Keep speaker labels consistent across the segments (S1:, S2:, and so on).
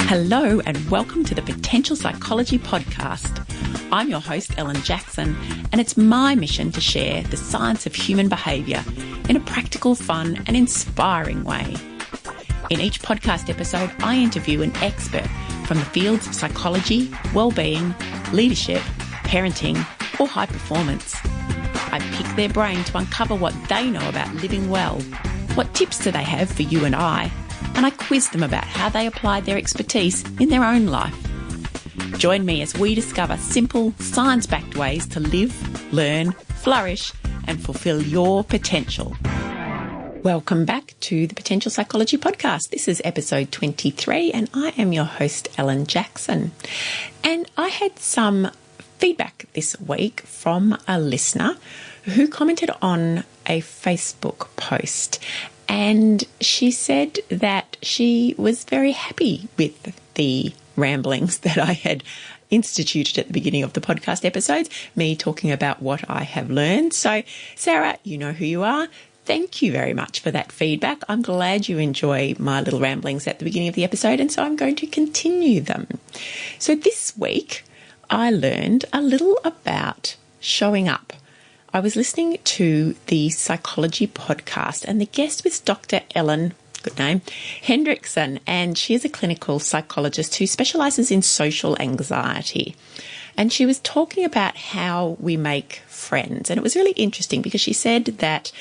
S1: Hello and welcome to the Potential Psychology Podcast. I'm your host, Ellen Jackson, and it's my mission to share the science of human behaviour in a practical, fun and inspiring way. In each podcast episode, I interview an expert from the fields of psychology, wellbeing, leadership, parenting or high performance. I pick their brain to uncover what they know about living well. What tips do they have for you and I quiz them about how they apply their expertise in their own life. Join me as we discover simple, science-backed ways to live, learn, flourish, and fulfill your potential. Welcome back to the Potential Psychology Podcast. This is episode 23, and I am your host, Ellen Jackson. And I had some feedback this week from a listener who commented on a Facebook post. And she said that she was very happy with the ramblings that I had instituted at the beginning of the podcast episodes, me talking about what I have learned. So, Sarah, you know who you are. Thank you very much for that feedback. I'm glad you enjoy my little ramblings at the beginning of the episode, and so I'm going to continue them. So this week, I learned a little about showing up. I was listening to the psychology podcast, and the guest was Dr. Ellen, good name, Hendrickson, and she is a clinical psychologist who specialises in social anxiety. And she was talking about how we make friends. And it was really interesting because she said that,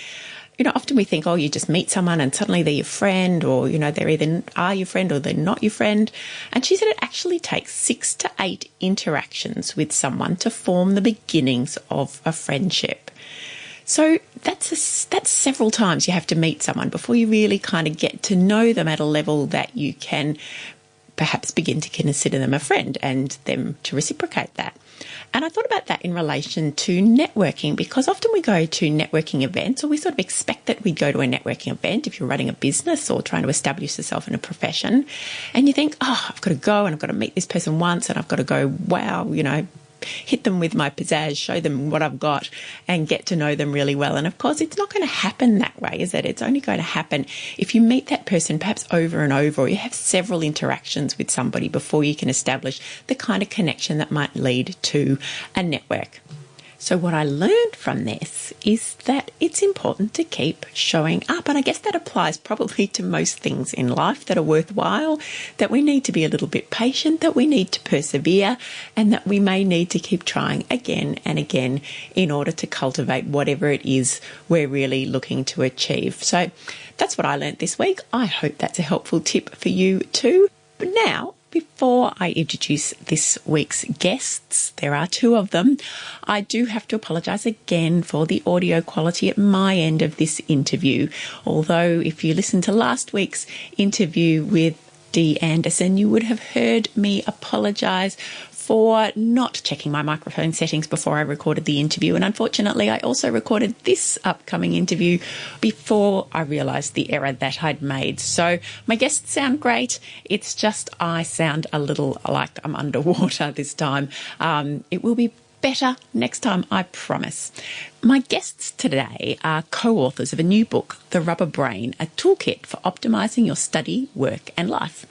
S1: often we think, you just meet someone and suddenly they're your friend, or, they're either are your friend or they're not your friend. And she said it actually takes 6 to 8 interactions with someone to form the beginnings of a friendship. So that's several times you have to meet someone before you really kind of get to know them at a level that you can perhaps begin to consider them a friend and them to reciprocate that. And I thought about that in relation to networking, because often we go to networking events, or we sort of expect that we'd go to a networking event if you're running a business or trying to establish yourself in a profession, and you think, I've got to go and I've got to meet this person once and I've got to go, wow, hit them with my pizzazz, show them what I've got and get to know them really well. And of course, it's not going to happen that way, is it? It's only going to happen if you meet that person perhaps over and over, or you have several interactions with somebody before you can establish the kind of connection that might lead to a network. So what I learned from this is that it's important to keep showing up. And I guess that applies probably to most things in life that are worthwhile, that we need to be a little bit patient, that we need to persevere, and that we may need to keep trying again and again in order to cultivate whatever it is we're really looking to achieve. So that's what I learned this week. I hope that's a helpful tip for you too. But now, before I introduce this week's guests, there are 2 of them, I do have to apologise again for the audio quality at my end of this interview. Although if you listened to last week's interview with Dee Anderson, you would have heard me apologise for not checking my microphone settings before I recorded the interview. And unfortunately, I also recorded this upcoming interview before I realised the error that I'd made. So my guests sound great. It's just I sound a little like I'm underwater this time. It will be better next time, I promise. My guests today are co-authors of a new book, The Rubber Brain, a toolkit for optimising your study, work and life.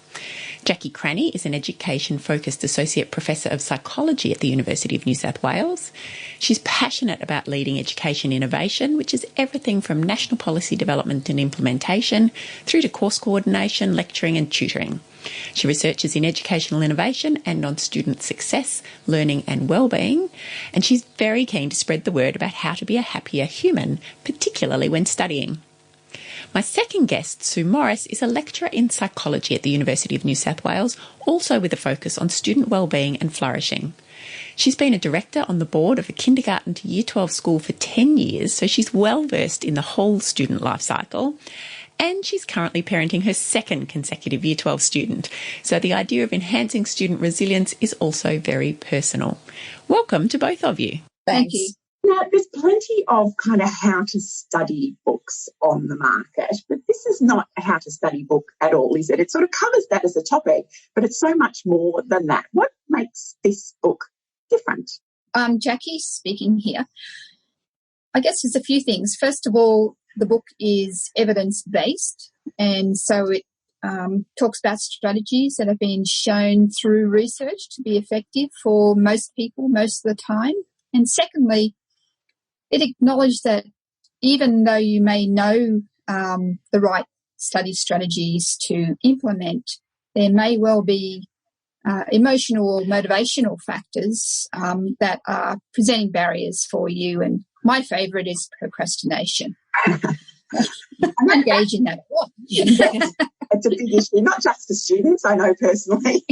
S1: Jacquelyn Cranney is an education-focused Associate Professor of Psychology at the University of New South Wales. She's passionate about leading education innovation, which is everything from national policy development and implementation through to course coordination, lecturing and tutoring. She researches in educational innovation and on student success, learning and wellbeing, and she's very keen to spread the word about how to be a happier human, particularly when studying. My second guest, Sue Morris, is a lecturer in psychology at the University of New South Wales, also with a focus on student wellbeing and flourishing. She's been a director on the board of a kindergarten to year 12 school for 10 years, so she's well versed in the whole student life cycle. And she's currently parenting her second consecutive year 12 student. So the idea of enhancing student resilience is also very personal. Welcome to both of you.
S2: Thank you.
S3: Now, there's plenty of kind of how to study books on the market, but this is not a how to study book at all, is it? It sort of covers that as a topic, but it's so much more than that. What makes this book different?
S2: Jackie speaking here. I guess there's a few things. First of all, the book is evidence-based, and so it talks about strategies that have been shown through research to be effective for most people most of the time. And secondly, it acknowledged that even though you may know the right study strategies to implement, there may well be emotional or motivational factors that are presenting barriers for you. And my favourite is procrastination. I'm engaged in that a lot.
S3: It's a big issue, not just for students, I know personally.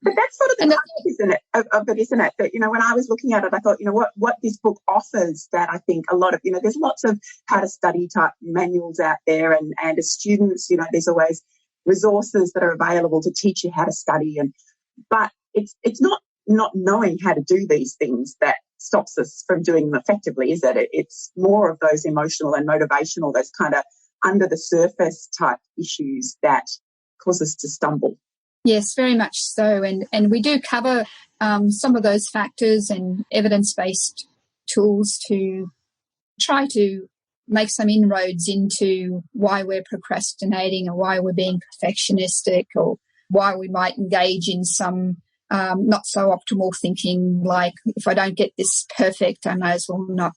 S3: But that's sort of the point, isn't it, of it, isn't it? That, when I was looking at it, I thought, what this book offers that I think a lot of, there's lots of how to study type manuals out there, and as students, there's always resources that are available to teach you how to study, but it's not knowing how to do these things that stops us from doing them effectively, is it? It's more of those emotional and motivational, those kind of under the surface type issues that cause us to stumble.
S2: Yes, very much so. And we do cover some of those factors and evidence-based tools to try to make some inroads into why we're procrastinating, or why we're being perfectionistic, or why we might engage in some not so optimal thinking, like if I don't get this perfect, I may as well not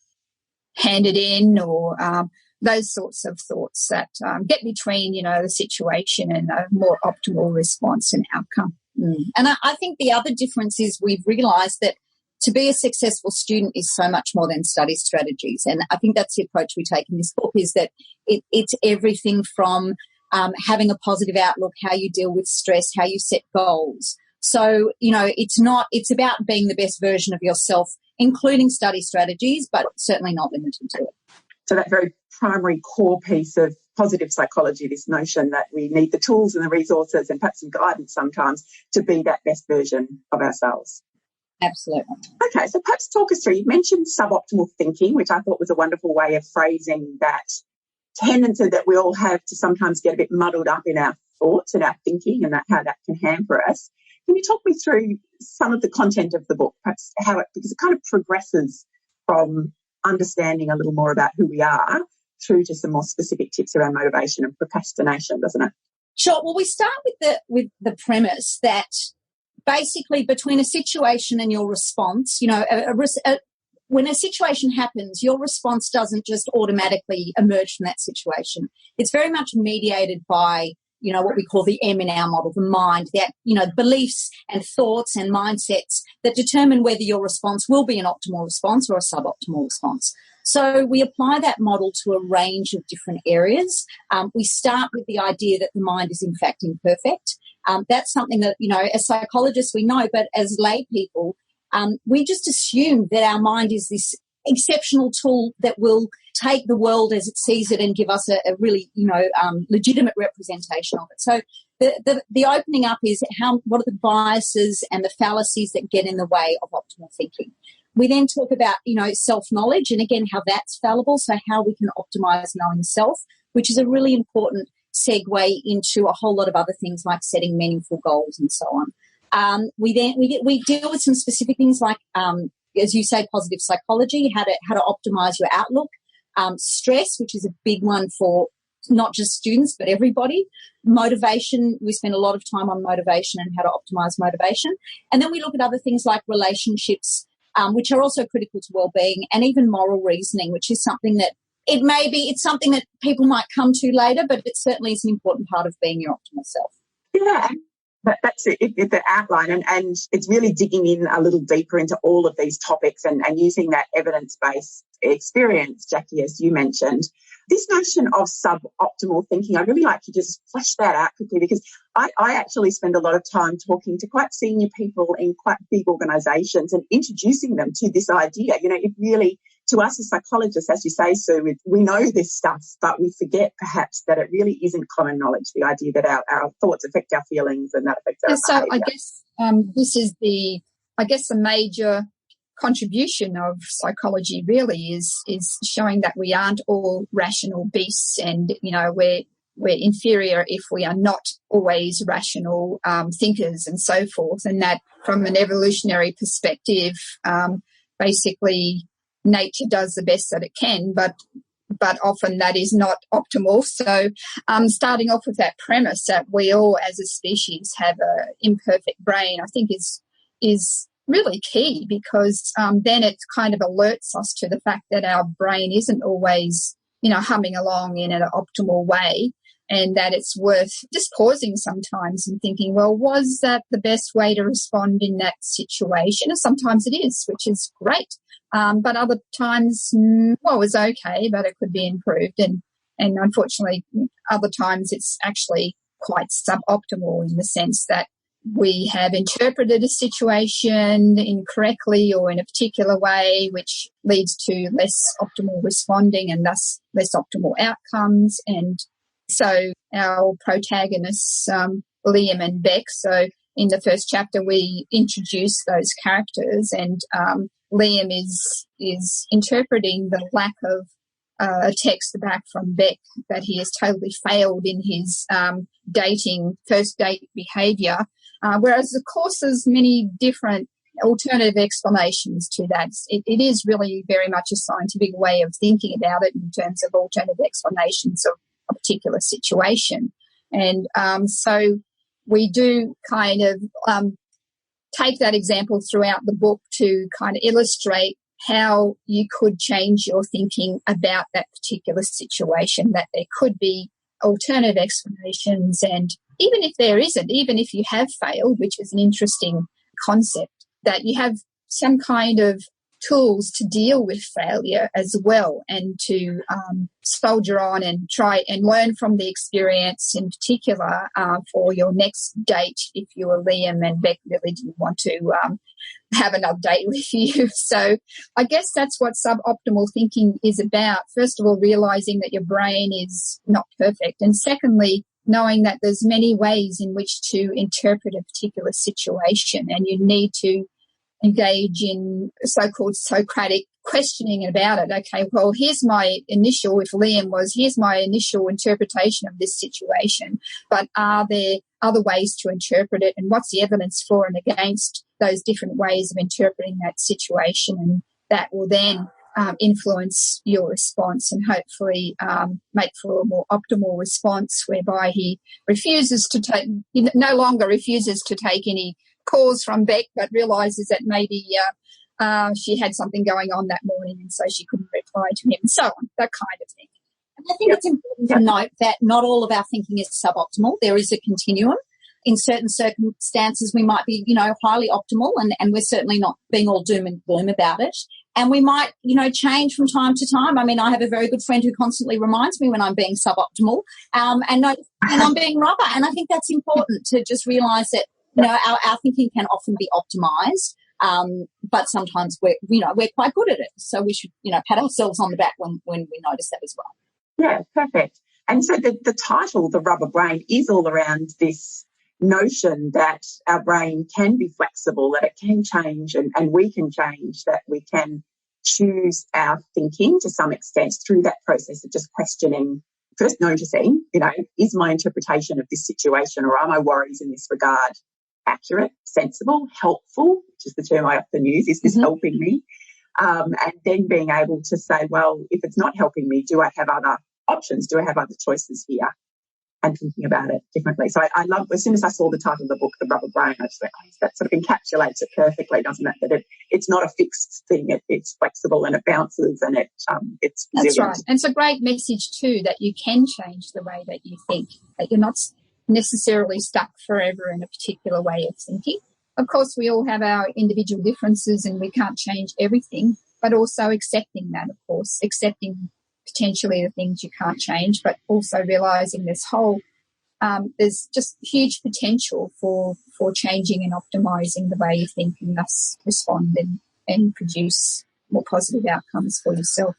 S2: hand it in, or those sorts of thoughts that get between, the situation and a more optimal response and outcome.
S4: And I think the other difference is we've realised that to be a successful student is so much more than study strategies. And I think that's the approach we take in this book, is that it's everything from having a positive outlook, how you deal with stress, how you set goals. So, it's about being the best version of yourself, including study strategies, but certainly not limited to it.
S3: So that very primary core piece of positive psychology, this notion that we need the tools and the resources and perhaps some guidance sometimes to be that best version of ourselves.
S4: Absolutely.
S3: Okay, so perhaps talk us through, you mentioned suboptimal thinking, which I thought was a wonderful way of phrasing that tendency that we all have to sometimes get a bit muddled up in our thoughts and our thinking, and how that can hamper us. Can you talk me through some of the content of the book, perhaps because it kind of progresses from understanding a little more about who we are through to some more specific tips around motivation and procrastination, doesn't it?
S4: Sure. Well, we start with the premise that basically between a situation and your response, when a situation happens, your response doesn't just automatically emerge from that situation. It's very much mediated by, what we call the M in our model, the mind, that, beliefs and thoughts and mindsets that determine whether your response will be an optimal response or a suboptimal response. So we apply that model to a range of different areas. We start with the idea that the mind is in fact imperfect. That's something that, as psychologists we know, but as lay people, we just assume that our mind is this exceptional tool that will take the world as it sees it and give us a really, legitimate representation of it. So the opening up is what are the biases and the fallacies that get in the way of optimal thinking. We then talk about, self-knowledge, and again, how that's fallible, so how we can optimize knowing self, which is a really important segue into a whole lot of other things like setting meaningful goals and so on. We deal with some specific things like, as you say, positive psychology, how to optimize your outlook, stress, which is a big one for not just students but everybody. Motivation, we spend a lot of time on motivation and how to optimize motivation. And then we look at other things like relationships, which are also critical to wellbeing, and even moral reasoning, which is something that it's something that people might come to later, but it certainly is an important part of being your optimal self.
S3: Yeah, that's it, the outline, and it's really digging in a little deeper into all of these topics and using that evidence-based experience, Jackie, as you mentioned. This notion of suboptimal thinking, I'd really like you to just flesh that out quickly, because I actually spend a lot of time talking to quite senior people in quite big organisations and introducing them to this idea. It really, to us as psychologists, as you say, Sue, we know this stuff, but we forget perhaps that it really isn't common knowledge, the idea that our thoughts affect our feelings and that affects our behaviour.
S2: So I guess this is the major contribution of psychology really is showing that we aren't all rational beasts, and we're inferior if we are not always rational thinkers and so forth, and that from an evolutionary perspective, basically nature does the best that it can, but but often that is not optimal. So starting off with that premise that we all as a species have an imperfect brain, I think is really key, because then it kind of alerts us to the fact that our brain isn't always, humming along in an optimal way, and that it's worth just pausing sometimes and thinking, well, was that the best way to respond in that situation? And sometimes it is, which is great. But other times, it was okay, but it could be improved. And unfortunately, other times it's actually quite suboptimal in the sense that we have interpreted a situation incorrectly or in a particular way, which leads to less optimal responding and thus less optimal outcomes. And so our protagonists, Liam and Beck, so in the first chapter we introduce those characters, and Liam is interpreting the lack of a text back from Beck that he has totally failed in his first date behaviour, whereas of course there's many different alternative explanations to that. It is really very much a scientific way of thinking about it in terms of alternative explanations of a particular situation. And so we do kind of take that example throughout the book to kind of illustrate how you could change your thinking about that particular situation, that there could be alternative explanations. And even if there isn't, even if you have failed, which is an interesting concept, that you have some kind of tools to deal with failure as well, and to soldier on and try and learn from the experience, in particular for your next date if you were Liam and Beck really didn't want to have another date with you. So I guess that's what suboptimal thinking is about. First of all, realizing that your brain is not perfect, and secondly, knowing that there's many ways in which to interpret a particular situation, and you need to engage in so-called Socratic questioning about it. Okay, well, here's my initial interpretation of this situation, but are there other ways to interpret it, and what's the evidence for and against those different ways of interpreting that situation? And that will then influence your response and hopefully make for a more optimal response, whereby he no longer refuses to take any calls from Beck, but realises that maybe she had something going on that morning and so she couldn't reply to him, and so on, that kind of thing.
S4: And I think it's important to note that not all of our thinking is suboptimal. There is a continuum. In certain circumstances, we might be, highly optimal, and we're certainly not being all doom and gloom about it. And we might, change from time to time. I mean, I have a very good friend who constantly reminds me when I'm being suboptimal, and I'm being rubber. And I think that's important to just realise that, our thinking can often be optimised, but sometimes we're quite good at it. So we should, pat ourselves on the back when we notice that as well.
S3: Yeah, perfect. And so the title, The Rubber Brain, is all around this notion that our brain can be flexible, that it can change and we can change, that we can choose our thinking to some extent through that process of just questioning, first noticing, is my interpretation of this situation or are my worries in this regard accurate, sensible, helpful, which is the term I often use, is this helping me? And then being able to say, well, if it's not helping me, do I have other options? Do I have other choices here? And thinking about it differently. So I love, as soon as I saw the title of the book, The Rubber Brain, I just went, that sort of encapsulates it perfectly, doesn't it? That it's not a fixed thing. It's flexible and it bounces and it's resilient.
S2: That's right. And it's a great message too, that you can change the way that you think, that you're not necessarily stuck forever in a particular way of thinking. Of course, we all have our individual differences and we can't change everything, but also accepting that, of course, accepting potentially the things you can't change, but also realising there's just huge potential for changing and optimising the way you think and thus respond and produce more positive outcomes for yourself.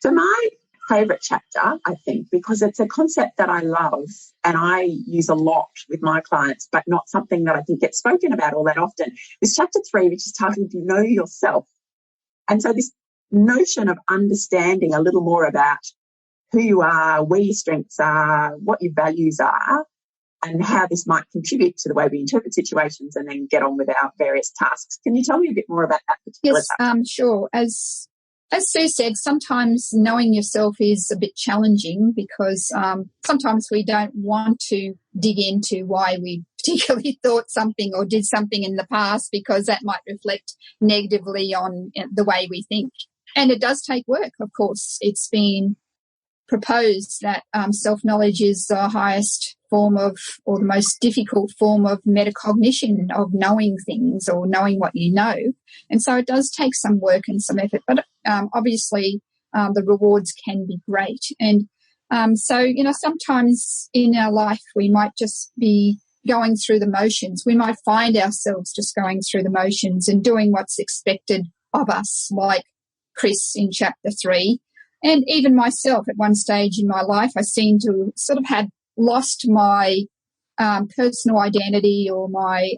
S3: So my favourite chapter, I think, because it's a concept that I love and I use a lot with my clients, but not something that I think gets spoken about all that often, is chapter 3, which is titled Know Yourself. And so this notion of understanding a little more about who you are, where your strengths are, what your values are, and how this might contribute to the way we interpret situations and then get on with our various tasks. Can you tell me a bit more about that particular
S2: Yes, sure. As As Sue said, sometimes knowing yourself is a bit challenging because sometimes we don't want to dig into why we particularly thought something or did something in the past, because that might reflect negatively on the way we think. And it does take work, of course. It's been proposed that self-knowledge is the highest form of, or the most difficult form of metacognition, of knowing things or knowing what you know. And so it does take some work and some effort, but obviously the rewards can be great. And so, you know, sometimes in our life we might just be going through the motions. We might find ourselves just going through the motions and doing what's expected of us, like Chris in chapter 3. And even myself at one stage in my life, I seem to sort of had lost my personal identity or my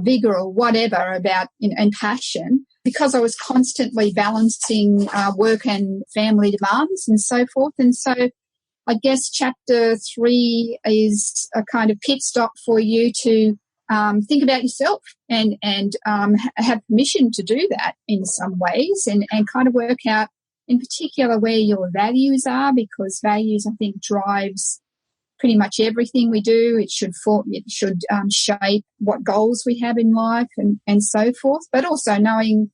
S2: vigor or whatever about, you know, and passion, because I was constantly balancing work and family demands and so forth. And so I guess chapter 3 is a kind of pit stop for you to think about yourself and have permission to do that in some ways, and kind of work out in particular where your values are, because values, I think, drives pretty much everything we do. It should shape what goals we have in life and so forth, but also knowing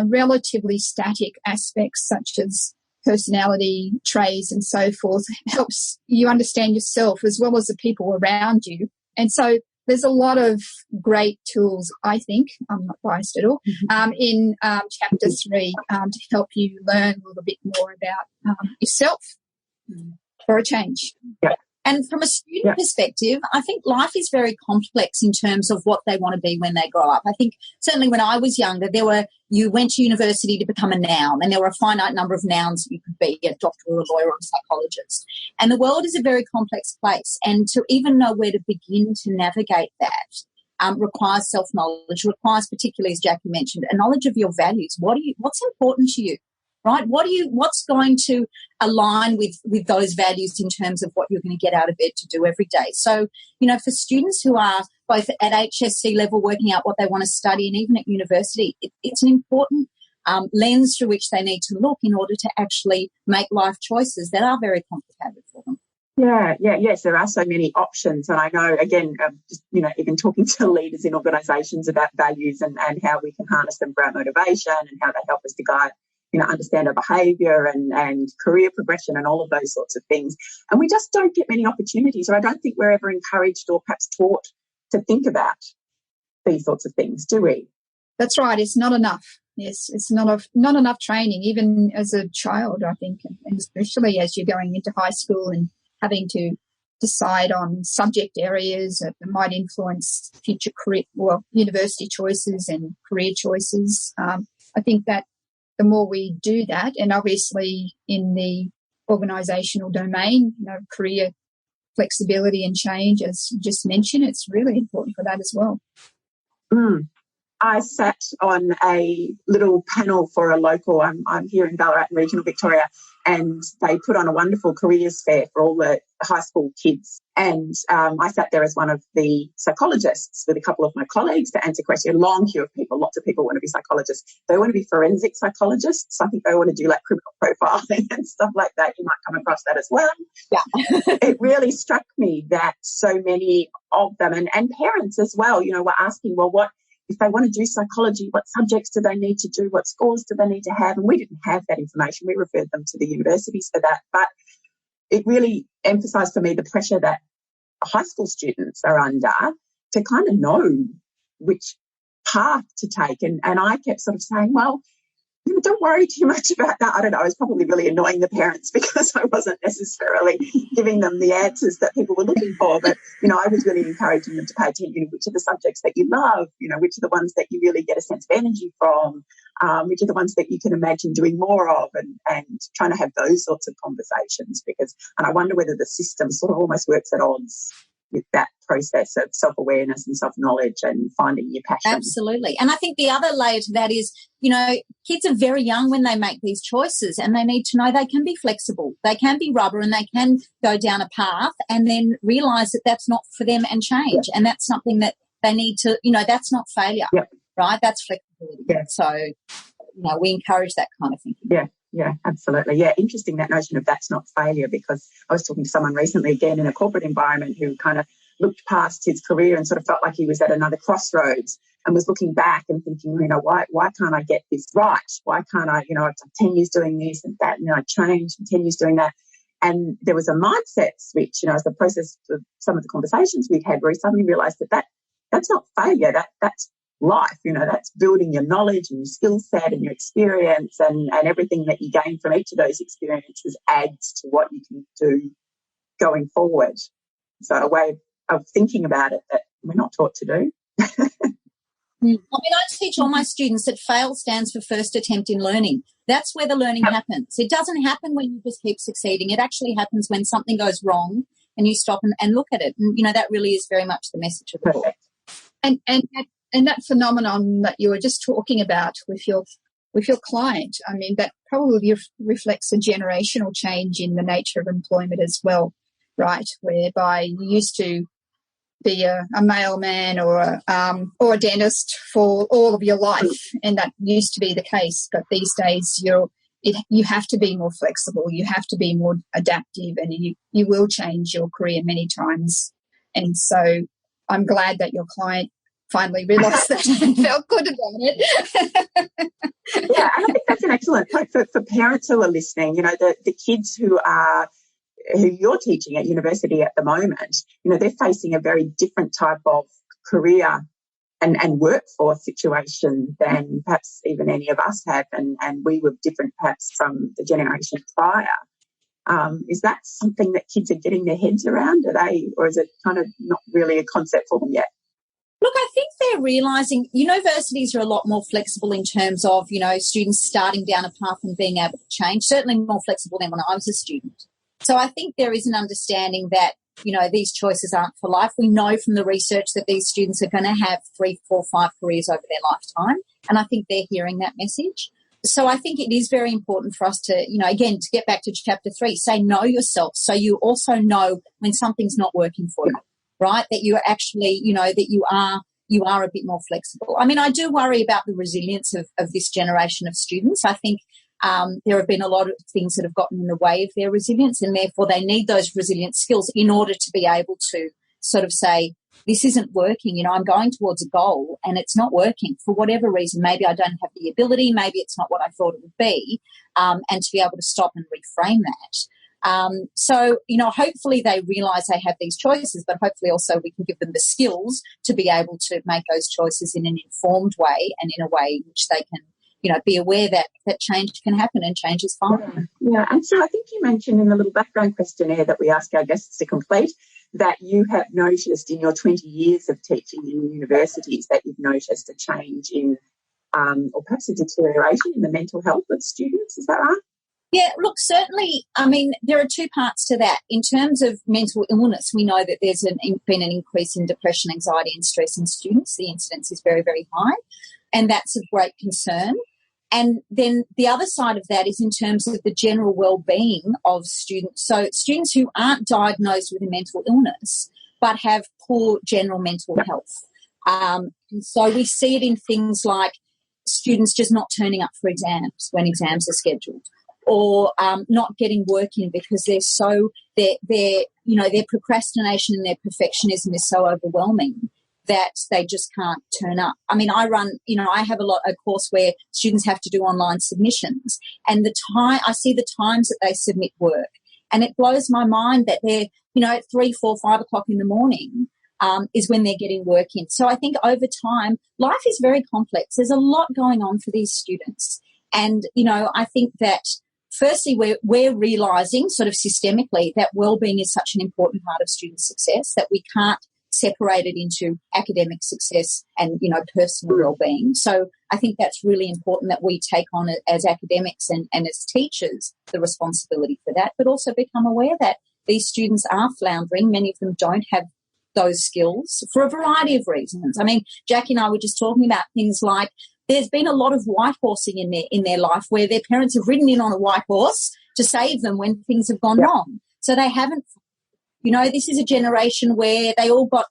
S2: relatively static aspects such as personality traits and so forth helps you understand yourself as well as the people around you. And so there's a lot of great tools, I think, I'm not biased at all, in chapter 3 to help you learn a little bit more about yourself for a change.
S3: Yeah.
S4: And from a student perspective, I think life is very complex in terms of what they want to be when they grow up. I think certainly when I was younger, you went to university to become a noun, and there were a finite number of nouns you could be, a doctor or a lawyer or a psychologist. And the world is a very complex place, and to even know where to begin to navigate that requires self-knowledge, requires, particularly as Jackie mentioned, a knowledge of your values. What's important to you? Right? What's going to align with those values in terms of what you're going to get out of it to do every day? So, you know, for students who are both at HSC level working out what they want to study and even at university, it's an important lens through which they need to look in order to actually make life choices that are very complicated for them.
S3: Yes, there are so many options. And I know, again, just, you know, even talking to leaders in organisations about values and how we can harness them for our motivation and how they help us to guide, you know, understand our behaviour and career progression and all of those sorts of things. And we just don't get many opportunities, or I don't think we're ever encouraged or perhaps taught to think about these sorts of things, do we?
S2: That's right. It's not enough. Yes, it's not enough training, even as a child, I think, and especially as you're going into high school and having to decide on subject areas that might influence future career, well, university choices and career choices. I think that the more we do that, and obviously in the organisational domain, you know, career flexibility and change, as you just mentioned, it's really important for that as well.
S3: I sat on a little panel for a local, I'm here in Ballarat in regional Victoria, and they put on a wonderful careers fair for all the high school kids. And I sat there as one of the psychologists with a couple of my colleagues to answer questions. A long queue of people, lots of people want to be psychologists. They want to be forensic psychologists. I think they want to do like criminal profiling and stuff like that. You might come across that as well. Yeah. It really struck me that so many of them, and parents as well, you know, were asking, well, what, if they want to do psychology, what subjects do they need to do? What scores do they need to have? And we didn't have that information. We referred them to the universities for that. But it really emphasised for me the pressure that high school students are under to kind of know which path to take. And I kept sort of saying, well, you know, don't worry too much about that. I don't know. I was probably really annoying the parents because I wasn't necessarily giving them the answers that people were looking for. But, you know, I was really encouraging them to pay attention to which are the subjects that you love, you know, which are the ones that you really get a sense of energy from, which are the ones that you can imagine doing more of, and trying to have those sorts of conversations. And I wonder whether the system sort of almost works at odds with that process of self-awareness and self-knowledge and finding your passion.
S4: Absolutely. And I think the other layer to that is, you know, kids are very young when they make these choices, and they need to know they can be flexible, they can be rubber, and they can go down a path and then realise that that's not for them and change. And that's something that they need to, you know, that's not failure, right? That's flexibility. So we encourage that kind of thinking.
S3: Yeah, absolutely. Yeah, interesting, that notion of that's not failure, because I was talking to someone recently, again, in a corporate environment, who kind of looked past his career and sort of felt like he was at another crossroads and was looking back and thinking, why can't I get this right? Why can't I, I've done 10 years doing this and that, I changed, and 10 years doing that. And there was a mindset switch, as the process of some of the conversations we'd had, where he suddenly realised that's not failure, that's life, that's building your knowledge and your skill set and your experience, and everything that you gain from each of those experiences adds to what you can do going forward. So a way of thinking about it that we're not taught to do.
S4: I teach all my students that FAIL stands for first attempt in learning. That's where the learning happens. It doesn't happen when you just keep succeeding. It actually happens when something goes wrong and you stop and look at it. And, that really is very much the message of the book.
S2: And that phenomenon that you were just talking about with your client, that probably reflects a generational change in the nature of employment as well, right? Whereby you used to be a mailman or a dentist for all of your life, and that used to be the case. But these days, you have to be more flexible, you have to be more adaptive, and you will change your career many times. And so, I'm glad that your client finally realised that and felt good about it.
S3: Yeah, and I think that's an excellent point for parents who are listening. The kids who you're teaching at university at the moment, they're facing a very different type of career and workforce situation than perhaps even any of us have, and we were different perhaps from the generation prior. Is that something that kids are getting their heads around? Or is it kind of not really a concept for them yet?
S4: Look, I think they're realising universities are a lot more flexible in terms of, students starting down a path and being able to change, certainly more flexible than when I was a student. So I think there is an understanding that, these choices aren't for life. We know from the research that these students are going to have 3, 4, 5 careers over their lifetime, and I think they're hearing that message. So I think it is very important for us to, again, to get back to chapter 3, say know yourself, so you also know when something's not working for you. Right, that you are actually, that you are a bit more flexible. I do worry about the resilience of this generation of students. I think there have been a lot of things that have gotten in the way of their resilience, and therefore they need those resilient skills in order to be able to sort of say, this isn't working, I'm going towards a goal and it's not working for whatever reason. Maybe I don't have the ability, maybe it's not what I thought it would be, and to be able to stop and reframe that. So, hopefully they realise they have these choices, but hopefully also we can give them the skills to be able to make those choices in an informed way and in a way in which they can, be aware that change can happen and change is fine.
S3: Yeah, and so I think you mentioned in the little background questionnaire that we ask our guests to complete that you have noticed in your 20 years of teaching in universities that you've noticed a change in or perhaps a deterioration in the mental health of students. Is that right?
S4: Yeah, look, certainly, there are two parts to that. In terms of mental illness, we know that there's been an increase in depression, anxiety and stress in students. The incidence is very, very high, and that's of great concern. And then the other side of that is in terms of the general well-being of students. So students who aren't diagnosed with a mental illness but have poor general mental health. And so we see it in things like students just not turning up for exams when exams are scheduled, or not getting work in because their procrastination and their perfectionism is so overwhelming that they just can't turn up. I have a course where students have to do online submissions, and I see the times that they submit work, and it blows my mind that they're, at 3, 4, 5 o'clock in the morning is when they're getting work in. So I think over time, life is very complex. There's a lot going on for these students. And, I think that firstly, we're realising sort of systemically that wellbeing is such an important part of student success that we can't separate it into academic success and, personal wellbeing. So I think that's really important that we take on it as academics and as teachers, the responsibility for that, but also become aware that these students are floundering. Many of them don't have those skills for a variety of reasons. Jackie and I were just talking about things like there's been a lot of white horsing in their life where their parents have ridden in on a white horse to save them when things have gone wrong. So they haven't, this is a generation where they all got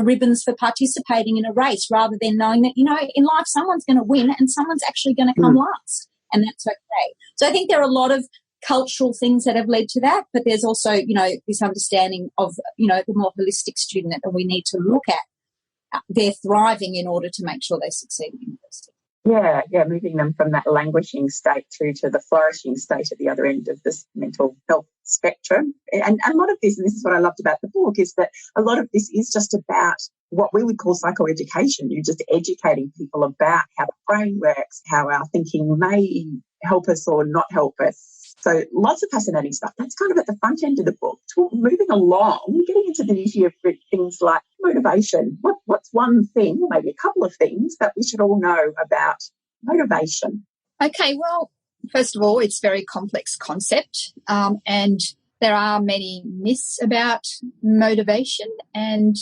S4: ribbons for participating in a race, rather than knowing that, in life someone's going to win and someone's actually going to come last, and that's okay. So I think there are a lot of cultural things that have led to that, but there's also, this understanding of, the more holistic student that we need to look at their thriving in order to make sure they succeed in university.
S3: Yeah, moving them from that languishing state through to the flourishing state at the other end of this mental health spectrum. And a lot of this, and this is what I loved about the book, is that a lot of this is just about what we would call psychoeducation. You're just educating people about how the brain works, how our thinking may help us or not help us. So lots of fascinating stuff. That's kind of at the front end of the book. Moving along, getting into the nitty of things like motivation. What's one thing, or maybe a couple of things, that we should all know about motivation?
S2: Okay, well, first of all, it's a very complex concept, and there are many myths about motivation. And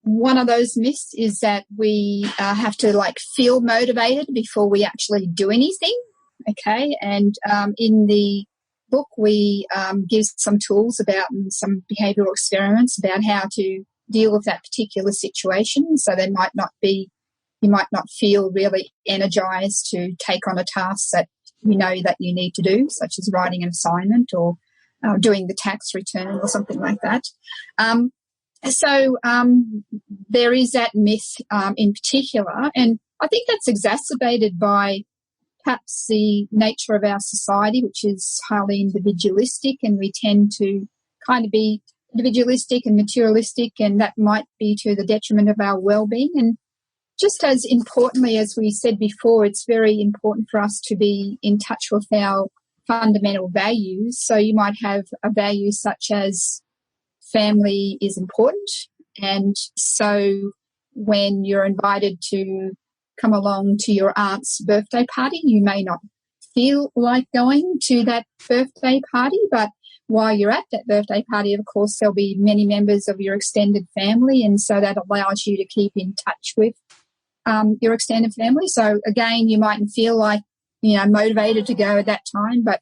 S2: one of those myths is that we have to feel motivated before we actually do anything. Okay, and in the book we give some tools about some behavioural experiments about how to deal with that particular situation. So you might not feel really energised to take on a task that that you need to do, such as writing an assignment or doing the tax return or something like that. So there is that myth in particular, and I think that's exacerbated by perhaps the nature of our society, which is highly individualistic, and we tend to kind of be individualistic and materialistic, and that might be to the detriment of our well-being. And just as importantly, as we said before, it's very important for us to be in touch with our fundamental values. So you might have a value such as family is important, and so when you're invited to come along to your aunt's birthday party, you may not feel like going to that birthday party, but while you're at that birthday party, of course, there'll be many members of your extended family, and so that allows you to keep in touch with your extended family. So again, you mightn't feel like, motivated to go at that time, but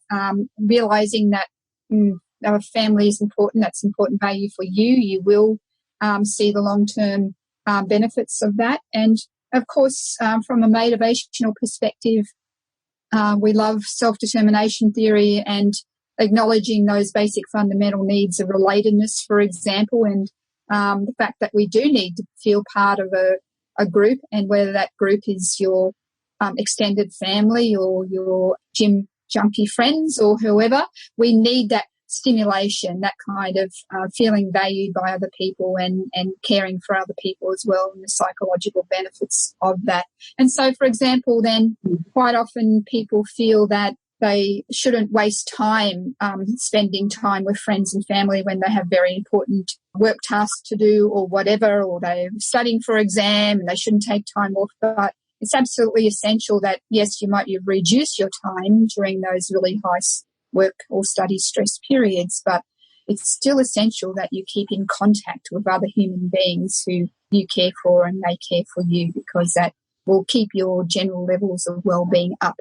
S2: realizing that our family is important, that's important value for you, you will see the long-term benefits of that. And of course, from a motivational perspective, we love self-determination theory and acknowledging those basic fundamental needs of relatedness, for example, and the fact that we do need to feel part of a group, and whether that group is your extended family or your gym junkie friends or whoever, we need that stimulation, that kind of feeling valued by other people and caring for other people as well, and the psychological benefits of that. And so, for example, then quite often people feel that they shouldn't waste time spending time with friends and family when they have very important work tasks to do or whatever, or they're studying for exam and they shouldn't take time off. But it's absolutely essential that, yes, you might reduce your time during those really high work or study stress periods, but it's still essential that you keep in contact with other human beings who you care for and they care for you, because that will keep your general levels of well-being up.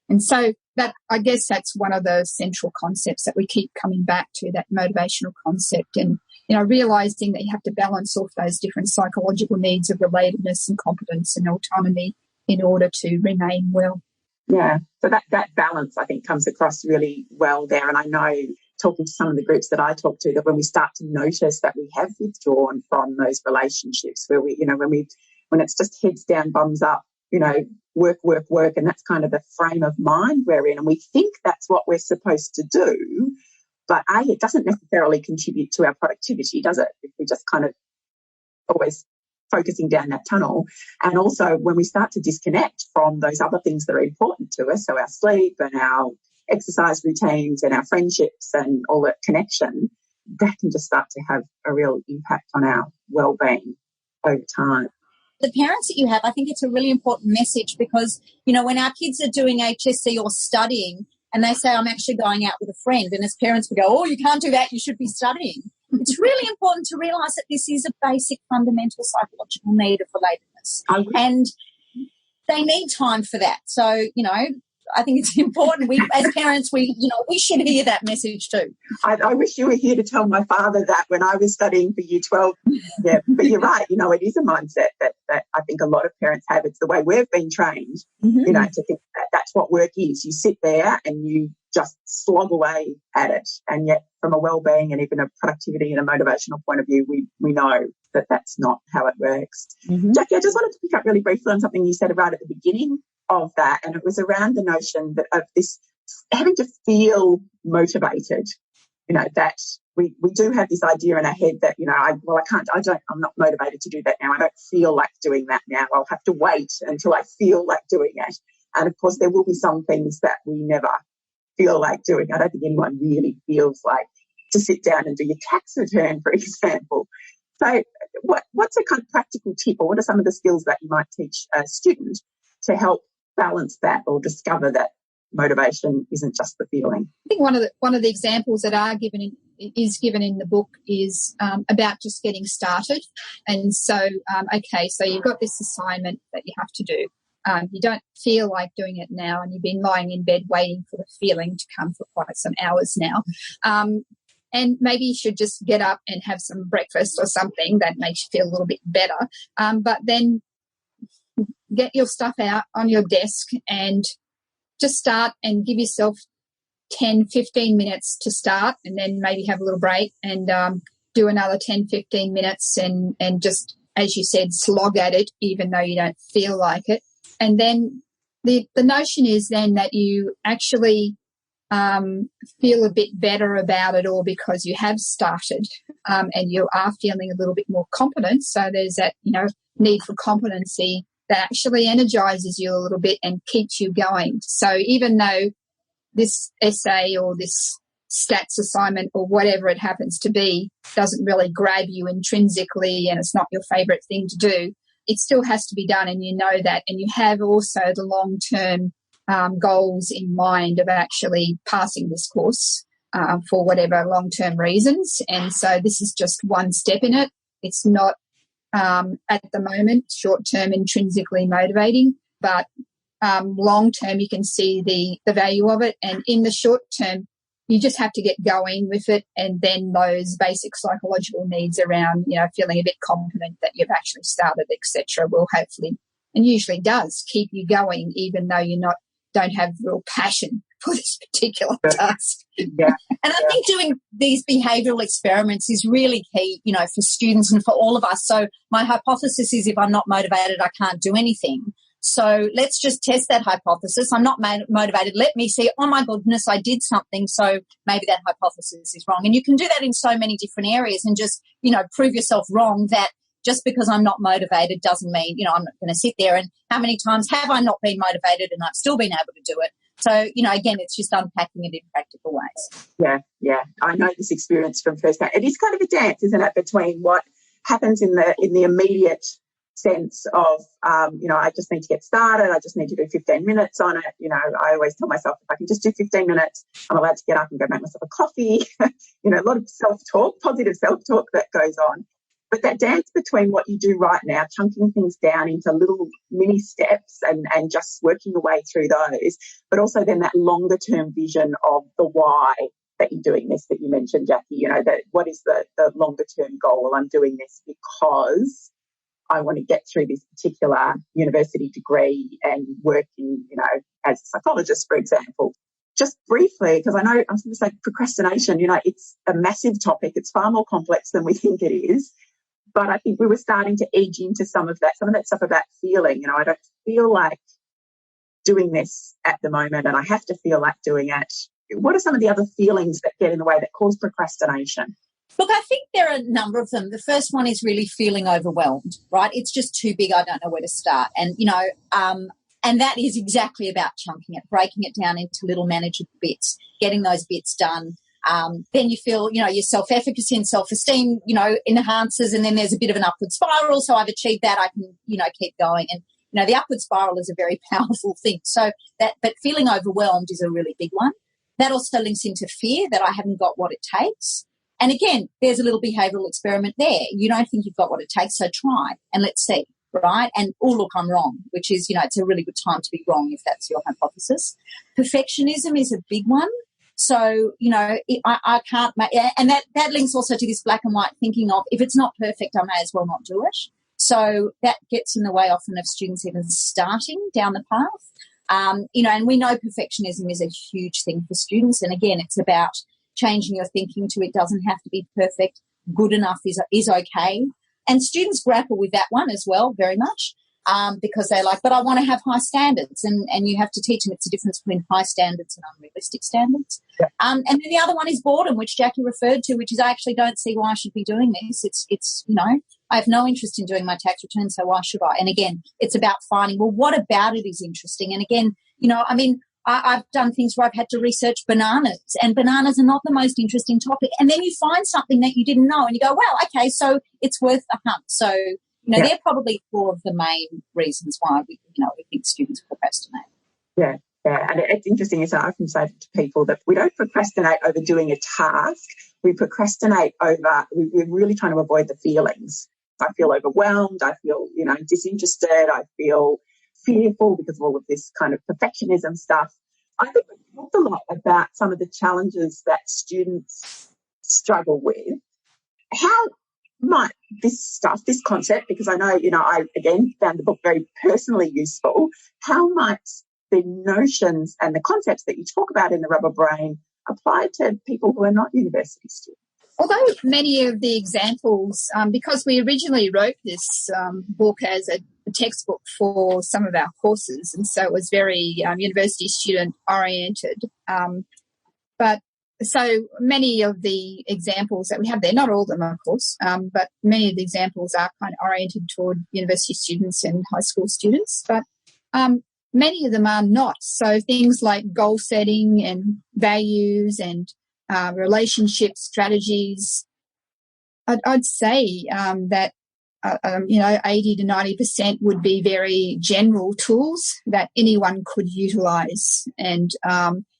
S2: And so that, I guess that's one of those central concepts that we keep coming back to, that motivational concept, and realizing that you have to balance off those different psychological needs of relatedness and competence and autonomy in order to remain well.
S3: Yeah, so that balance, I think, comes across really well there. And I know, talking to some of the groups that I talk to, that when we start to notice that we have withdrawn from those relationships where when it's just heads down, bums up, work, and that's kind of the frame of mind we're in, and we think that's what we're supposed to do, but it doesn't necessarily contribute to our productivity, does it? If we just kind of always focusing down that tunnel. And also when we start to disconnect from those other things that are important to us, so our sleep and our exercise routines and our friendships and all that connection, that can just start to have a real impact on our well-being over time.
S4: The parents that you have, I think it's a really important message, because, when our kids are doing HSC or studying and they say, I'm actually going out with a friend, and as parents we go, oh, you can't do that, you should be studying. It's really important to realise that this is a basic fundamental psychological need of relatedness. And they need time for that. So, I think it's important. We, as parents, we should hear that message too.
S3: I wish you were here to tell my father that when I was studying for Year 12. Yeah, but you're right. It is a mindset that I think a lot of parents have. It's the way we've been trained, to think that that's what work is. You sit there and you just slog away at it. And yet from a wellbeing and even a productivity and a motivational point of view, we know that that's not how it works. Jackie, I just wanted to pick up really briefly on something you said right at the beginning of that, and it was around the notion that of this having to feel motivated. That we do have this idea in our head that I'm not motivated to do that now. I don't feel like doing that now. I'll have to wait until I feel like doing it. And of course, there will be some things that we never feel like doing. I don't think anyone really feels like to sit down and do your tax return, for example. So what's a kind of practical tip, or what are some of the skills that you might teach a student to help balance that or discover that motivation isn't just the feeling?
S2: I think one of the examples that is given in the book is about just getting started. And so, so you've got this assignment that you have to do. You don't feel like doing it now, and you've been lying in bed waiting for the feeling to come for quite some hours now. And maybe you should just get up and have some breakfast or something that makes you feel a little bit better. But then get your stuff out on your desk and just start and give yourself 10, 15 minutes to start, and then maybe have a little break and do another 10, 15 minutes and just, as you said, slog at it even though you don't feel like it. And then the notion is then that you actually feel a bit better about it all because you have started and you are feeling a little bit more competent. So there's that, need for competency that actually energizes you a little bit and keeps you going. So even though this essay or this stats assignment or whatever it happens to be doesn't really grab you intrinsically and it's not your favorite thing to do, it still has to be done, and you know that, and you have also the long-term goals in mind of actually passing this course for whatever long-term reasons. And so this is just one step in it. It's not at the moment short-term intrinsically motivating, but long-term you can see the value of it. And in the short term, you just have to get going with it, and then those basic psychological needs around, feeling a bit confident that you've actually started, etc., will hopefully, and usually does, keep you going, even though you don't have real passion for this particular task.
S3: Yeah.
S4: And I think doing these behavioural experiments is really key, for students and for all of us. So my hypothesis is if I'm not motivated, I can't do anything. So let's just test that hypothesis. I'm not motivated. Let me see, oh my goodness, I did something. So maybe that hypothesis is wrong. And you can do that in so many different areas and just, prove yourself wrong that just because I'm not motivated doesn't mean, I'm not going to sit there. And how many times have I not been motivated and I've still been able to do it? So, again, it's just unpacking it in practical ways.
S3: Yeah. I know this experience from first hand. It is kind of a dance, isn't it, between what happens in the immediate sense of, I just need to get started. I just need to do 15 minutes on it. I always tell myself if I can just do 15 minutes, I'm allowed to get up and go make myself a coffee. A lot of self-talk, positive self-talk that goes on. But that dance between what you do right now, chunking things down into little mini steps and just working your way through those, but also then that longer term vision of the why that you're doing this that you mentioned, Jackie, that what is the longer term goal? Well, I'm doing this because I want to get through this particular university degree and work in, as a psychologist, for example. Just briefly, because I know I was going to say procrastination, it's a massive topic. It's far more complex than we think it is. But I think we were starting to edge into some of that stuff about feeling. I don't feel like doing this at the moment and I have to feel like doing it. What are some of the other feelings that get in the way that cause procrastination?
S4: Look, I think there are a number of them. The first one is really feeling overwhelmed, right? It's just too big. I don't know where to start. And, and that is exactly about chunking it, breaking it down into little manageable bits, getting those bits done. Then you feel, your self-efficacy and self-esteem, enhances, and then there's a bit of an upward spiral. So I've achieved that. I can, keep going. And, the upward spiral is a very powerful thing. So but feeling overwhelmed is a really big one. That also links into fear that I haven't got what it takes. And again, there's a little behavioural experiment there. You don't think you've got what it takes, so try and let's see. right? And, oh, look, I'm wrong, which is, it's a really good time to be wrong if that's your hypothesis. Perfectionism is a big one. So, I can't make, and that links also to this black and white thinking of, if it's not perfect, I may as well not do it. So that gets in the way often of students even starting down the path. And we know perfectionism is a huge thing for students. And again, it's about changing your thinking to, it doesn't have to be perfect. Good enough is okay. And students grapple with that one as well, very much, because they're like, but I want to have high standards. And you have to teach them it's a difference between high standards and unrealistic standards. Yeah. And then the other one is boredom, which Jackie referred to, which is, I actually don't see why I should be doing this. It's I have no interest in doing my tax return, so why should I? And again, it's about finding, well, what about it is interesting? And again, I've done things where I've had to research bananas, and bananas are not the most interesting topic. And then you find something that you didn't know and you go, well, okay, so it's worth a hunt. So, they're probably four of the main reasons why we think students procrastinate.
S3: Yeah. Yeah, and it's interesting, as I often say to people, that we don't procrastinate over doing a task. We procrastinate over, we're really trying to avoid the feelings. I feel overwhelmed. I feel, disinterested. I feel fearful because of all of this kind of perfectionism stuff. I think we've talked a lot about some of the challenges that students struggle with. How might this concept, because I know, I, again, found the book very personally useful, how might the notions and the concepts that you talk about in the Rubber Brain apply to people who are not university students?
S2: Although many of the examples, because we originally wrote this book as a textbook for some of our courses, and so it was very university student oriented. But so many of the examples that we have there, not all of them, of course, but many of the examples are kind of oriented toward university students and high school students. But many of them are not. So things like goal setting and values and relationship strategies, I'd say that 80 to 90% would be very general tools that anyone could utilise. And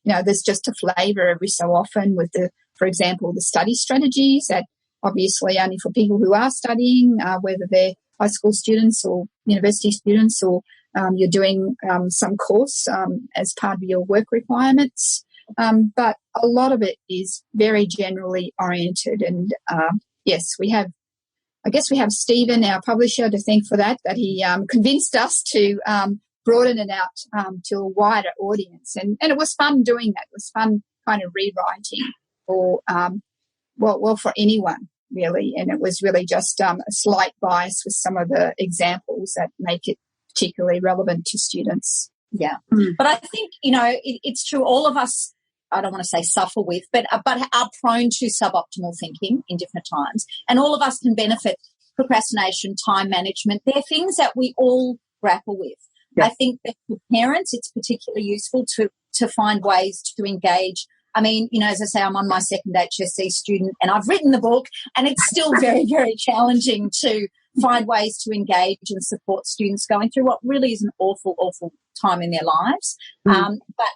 S2: there's just a flavour every so often with for example, the study strategies that obviously only for people who are studying, whether they're high school students or university students, or you're doing some course as part of your work requirements. But a lot of it is very generally oriented. And yes, we have Stephen, our publisher, to thank for that he convinced us to broaden it out to a wider audience. And it was fun doing that. It was fun kind of rewriting for, for anyone, really. And it was really just a slight bias with some of the examples that make it particularly relevant to students.
S4: Yeah. But I think, it's true. All of us, I don't want to say suffer with, but are prone to suboptimal thinking in different times. And all of us can benefit procrastination, time management. They're things that we all grapple with. Yeah. I think that for parents, it's particularly useful to find ways to engage. I mean, as I say, I'm on my second HSC student and I've written the book, and it's still very, very challenging to find ways to engage and support students going through what really is an awful, awful time in their lives. But,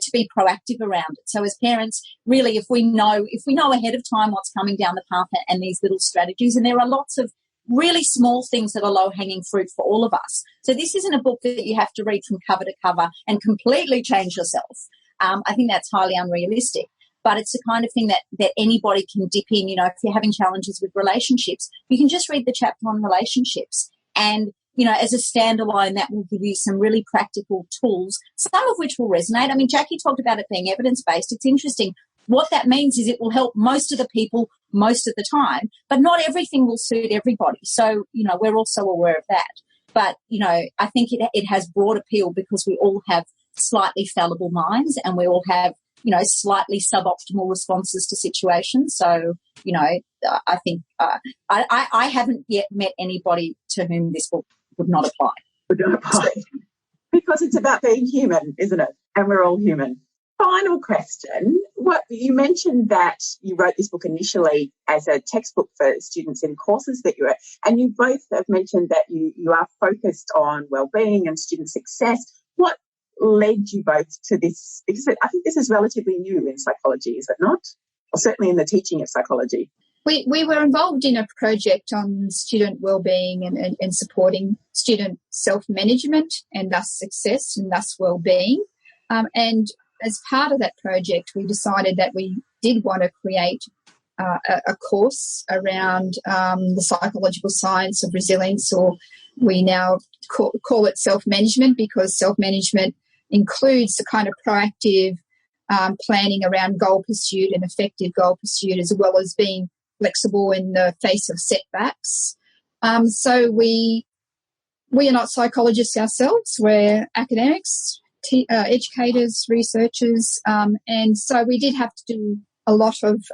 S4: to be proactive around it. So as parents, really, if we know ahead of time what's coming down the path and these little strategies, and there are lots of really small things that are low-hanging fruit for all of us. So this isn't a book that you have to read from cover to cover and completely change yourself. I think that's highly unrealistic. But it's the kind of thing that anybody can dip in. If you're having challenges with relationships, you can just read the chapter on relationships. And, as a standalone, that will give you some really practical tools, some of which will resonate. I mean, Jackie talked about it being evidence-based. It's interesting. What that means is it will help most of the people most of the time, but not everything will suit everybody. So, we're also aware of that. But, I think it has broad appeal because we all have slightly fallible minds, and we all have, slightly suboptimal responses to situations. So, I think I haven't yet met anybody to whom this book would not apply.
S3: Because it's about being human, isn't it? And we're all human. Final question. What you mentioned that you wrote this book initially as a textbook for students in courses that you're at, and you both have mentioned that you are focused on wellbeing and student success. What led you both to this? Because I think this is relatively new in psychology, is it not? Or certainly in the teaching of psychology.
S2: We were involved in a project on student wellbeing and supporting student self-management and thus success and thus wellbeing. And as part of that project, we decided that we did want to create a course around the psychological science of resilience, or we now call it self-management, because self-management includes the kind of proactive planning around goal pursuit and effective goal pursuit, as well as being flexible in the face of setbacks. So we are not psychologists ourselves. We're academics, educators, researchers, and so we did have to do a lot of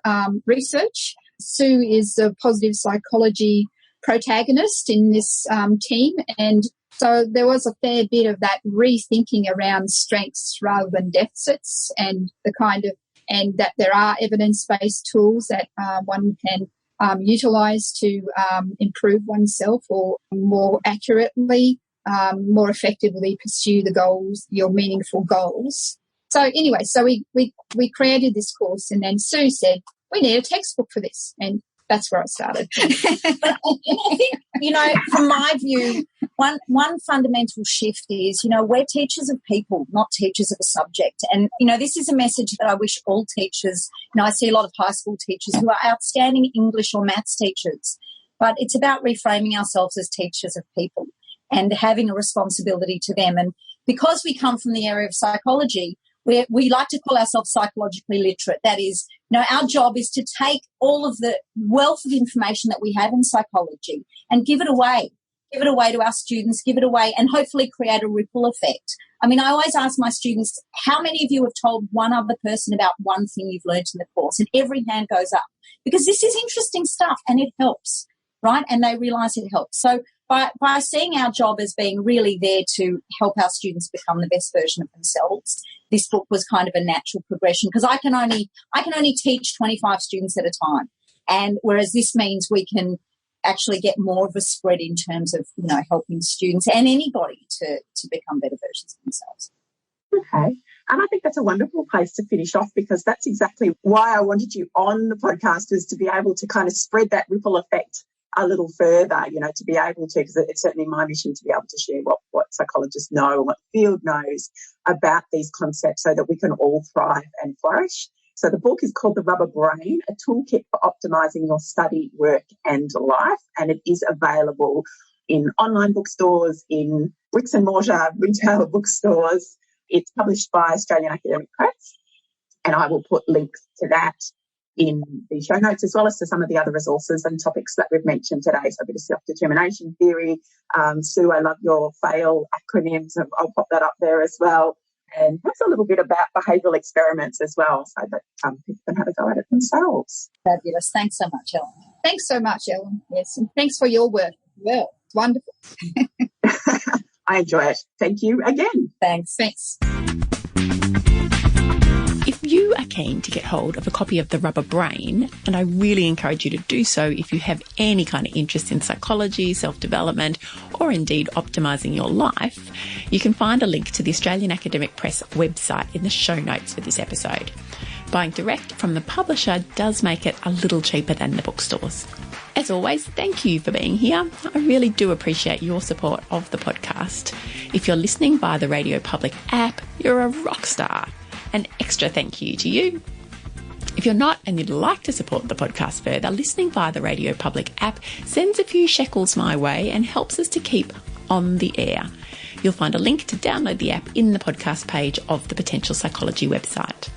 S2: research. Sue is the positive psychology protagonist in this team, and so there was a fair bit of that rethinking around strengths rather than deficits, and and that there are evidence-based tools that one can utilise to improve oneself, or more accurately, more effectively pursue the goals, your meaningful goals. So anyway, so we created this course, and then Sue said, we need a textbook for this, and that's where I started.
S4: But I think, from my view, one fundamental shift is, we're teachers of people, not teachers of a subject. And, this is a message that I wish all teachers, I see a lot of high school teachers who are outstanding English or maths teachers, but it's about reframing ourselves as teachers of people and having a responsibility to them. And because we come from the area of psychology, we like to call ourselves psychologically literate. That is, our job is to take all of the wealth of information that we have in psychology and give it away to our students, give it away, and hopefully create a ripple effect. I mean, I always ask my students, how many of you have told one other person about one thing you've learned in the course? And every hand goes up, because this is interesting stuff and it helps, right? And they realise it helps. So by seeing our job as being really there to help our students become the best version of themselves, this book was kind of a natural progression, because I can only teach 25 students at a time, and whereas this means we can actually get more of a spread in terms of helping students and anybody to become better versions of themselves.
S3: Okay. And I think that's a wonderful place to finish off, because that's exactly why I wanted you on the podcast, is to be able to kind of spread that ripple effect a little further, to be able to, because it's certainly my mission to be able to share what psychologists know and what the field knows about these concepts, so that we can all thrive and flourish. So the book is called The Rubber Brain, a toolkit for optimising your study, work and life, and it is available in online bookstores, in bricks and mortar retail bookstores. It's published by Australian Academic Press, and I will put links to that in the show notes, as well as to some of the other resources and topics that we've mentioned today. So a bit of self-determination theory. Sue, I love your FAIL acronyms. I'll pop that up there as well. And perhaps a little bit about behavioural experiments as well, so that people can have a go at it themselves.
S4: Fabulous. Thanks so much, Ellen.
S2: Thanks so much, Ellen. Yes, and thanks for your work. Well, it's wonderful.
S3: I enjoy it. Thank you again.
S4: Thanks.
S1: If you are keen to get hold of a copy of The Rubber Brain, and I really encourage you to do so if you have any kind of interest in psychology, self-development, or indeed optimising your life, you can find a link to the Australian Academic Press website in the show notes for this episode. Buying direct from the publisher does make it a little cheaper than the bookstores. As always, thank you for being here. I really do appreciate your support of the podcast. If you're listening via the Radio Public app, you're a rock star. An extra thank you to you. If you're not and you'd like to support the podcast further, listening via the Radio Public app sends a few shekels my way and helps us to keep on the air. You'll find a link to download the app in the podcast page of the Potential Psychology website.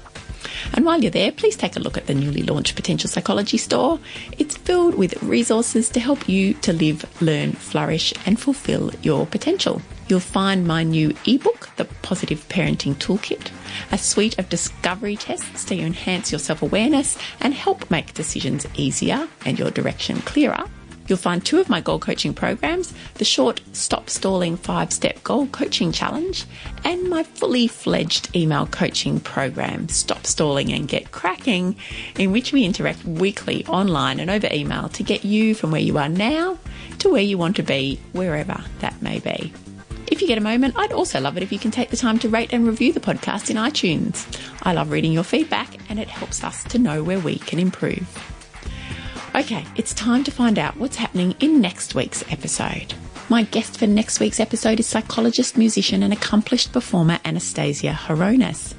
S1: And while you're there, please take a look at the newly launched Potential Psychology store. It's filled with resources to help you to live, learn, flourish and fulfill your potential. You'll find my new ebook, The Positive Parenting Toolkit, a suite of discovery tests to enhance your self-awareness and help make decisions easier and your direction clearer. You'll find 2 of my goal coaching programs, the short Stop Stalling 5-Step Goal Coaching Challenge and my fully fledged email coaching program, Stop Stalling and Get Cracking, in which we interact weekly online and over email to get you from where you are now to where you want to be, wherever that may be. If you get a moment, I'd also love it if you can take the time to rate and review the podcast in iTunes. I love reading your feedback and it helps us to know where we can improve. Okay, it's time to find out what's happening in next week's episode. My guest for next week's episode is psychologist, musician and accomplished performer Anastasia Horonis.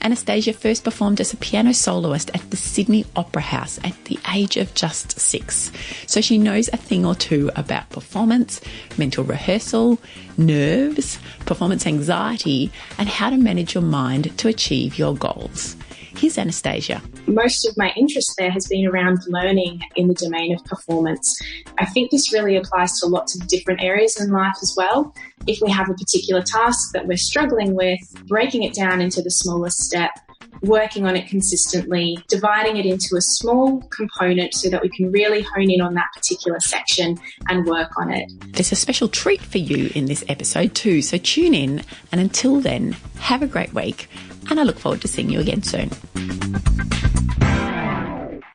S1: Anastasia first performed as a piano soloist at the Sydney Opera House at the age of just 6. So she knows a thing or two about performance, mental rehearsal, nerves, performance anxiety, and how to manage your mind to achieve your goals. Here's Anastasia.
S5: Most of my interest there has been around learning in the domain of performance. I think this really applies to lots of different areas in life as well. If we have a particular task that we're struggling with, breaking it down into the smallest step, working on it consistently, dividing it into a small component so that we can really hone in on that particular section and work on it.
S1: There's a special treat for you in this episode too, so tune in, and until then, have a great week, and I look forward to seeing you again soon.